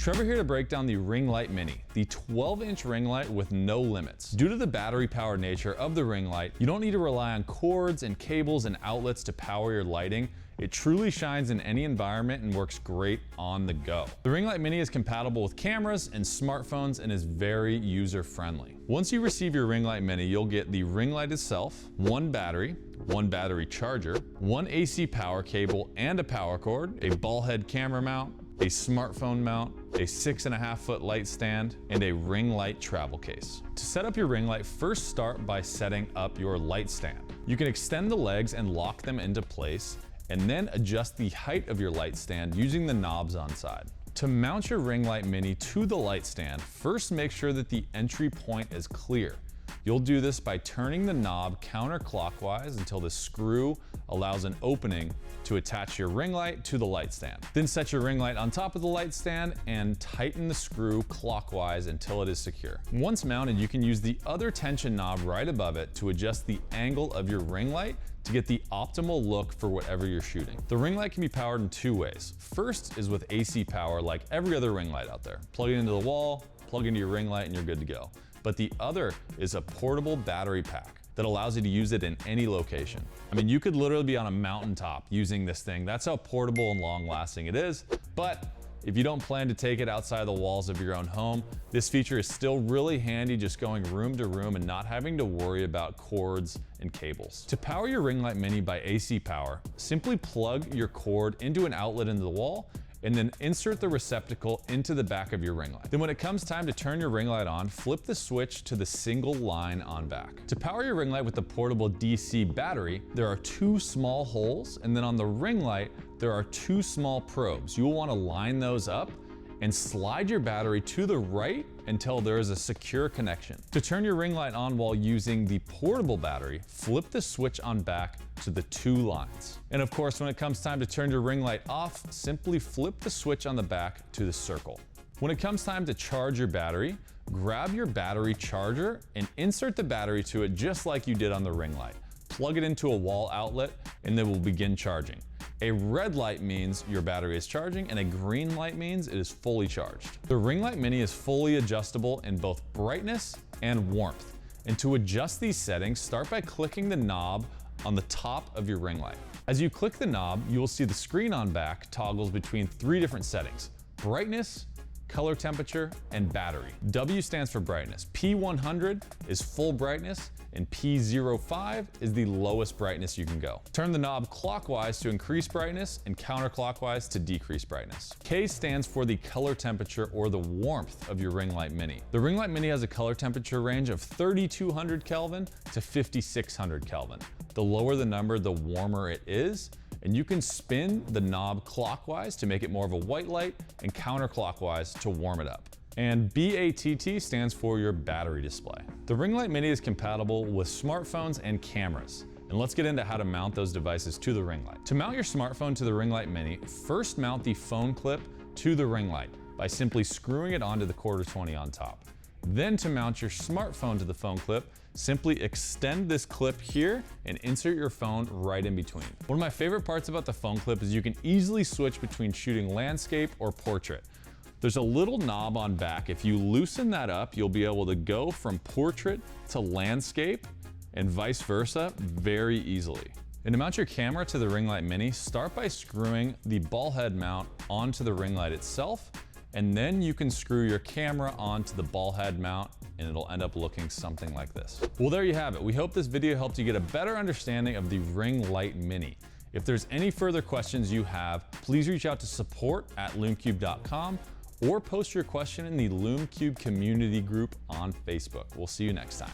Trevor here to break down the Ring Light Mini, the 12-inch ring light with no limits. Due to the battery-powered nature of the ring light, you don't need to rely on cords and cables and outlets to power your lighting. It truly shines in any environment and works great on the go. The Ring Light Mini is compatible with cameras and smartphones and is very user-friendly. Once you receive your Ring Light Mini, you'll get the ring light itself, one battery charger, one AC power cable and a power cord, a ball head camera mount, a smartphone mount, a 6.5-foot light stand, and a ring light travel case. To set up your ring light, first start by setting up your light stand. You can extend the legs and lock them into place, and then adjust the height of your light stand using the knobs on side. To mount your Ring Light Mini to the light stand, first make sure that the entry point is clear. You'll do this by turning the knob counterclockwise until the screw allows an opening to attach your ring light to the light stand. Then set your ring light on top of the light stand and tighten the screw clockwise until it is secure. Once mounted, you can use the other tension knob right above it to adjust the angle of your ring light to get the optimal look for whatever you're shooting. The ring light can be powered in two ways. First is with AC power like every other ring light out there. Plug it into the wall, plug into your ring light, and you're good to go. But the other is a portable battery pack that allows you to use it in any location. I mean, you could literally be on a mountaintop using this thing. That's how portable and long lasting it is. But if you don't plan to take it outside the walls of your own home, this feature is still really handy just going room to room and not having to worry about cords and cables. To power your Ring Light Mini by AC power, simply plug your cord into an outlet into the wall and then insert the receptacle into the back of your ring light. Then when it comes time to turn your ring light on, flip the switch to the single line on back. To power your ring light with the portable DC battery, there are two small holes, and then on the ring light, there are two small probes. You will want to line those up and slide your battery to the right until there is a secure connection. To turn your ring light on while using the portable battery, flip the switch on back to the two lines. And of course, when it comes time to turn your ring light off, simply flip the switch on the back to the circle. When it comes time to charge your battery, grab your battery charger and insert the battery to it just like you did on the ring light. Plug it into a wall outlet and then we'll begin charging. A red light means your battery is charging and a green light means it is fully charged. The Ring Light Mini is fully adjustable in both brightness and warmth. And to adjust these settings, start by clicking the knob on the top of your ring light. As you click the knob, you will see the screen on back toggles between three different settings: brightness, color temperature, and battery. W stands for brightness. P100 is full brightness, and P05 is the lowest brightness you can go. Turn the knob clockwise to increase brightness and counterclockwise to decrease brightness. K stands for the color temperature or the warmth of your Ring Light Mini. The Ring Light Mini has a color temperature range of 3200 Kelvin to 5600 Kelvin. The lower the number, the warmer it is, and you can spin the knob clockwise to make it more of a white light and counterclockwise to warm it up. And BATT stands for your battery display. The Ring Light Mini is compatible with smartphones and cameras. And let's get into how to mount those devices to the ring light. To mount your smartphone to the Ring Light Mini, first mount the phone clip to the ring light by simply screwing it onto the 1/4-20 on top. Then to mount your smartphone to the phone clip, simply extend this clip here and insert your phone right in between. One of my favorite parts about the phone clip is you can easily switch between shooting landscape or portrait. There's a little knob on back. If you loosen that up, you'll be able to go from portrait to landscape and vice versa very easily. And to mount your camera to the Ring Light Mini, start by screwing the ball head mount onto the ring light itself, and then you can screw your camera onto the ball head mount and it'll end up looking something like this. Well, there you have it. We hope this video helped you get a better understanding of the Ring Light Mini. If there's any further questions you have, please reach out to support@lumecube.com or post your question in the LumeCube community group on Facebook. We'll see you next time.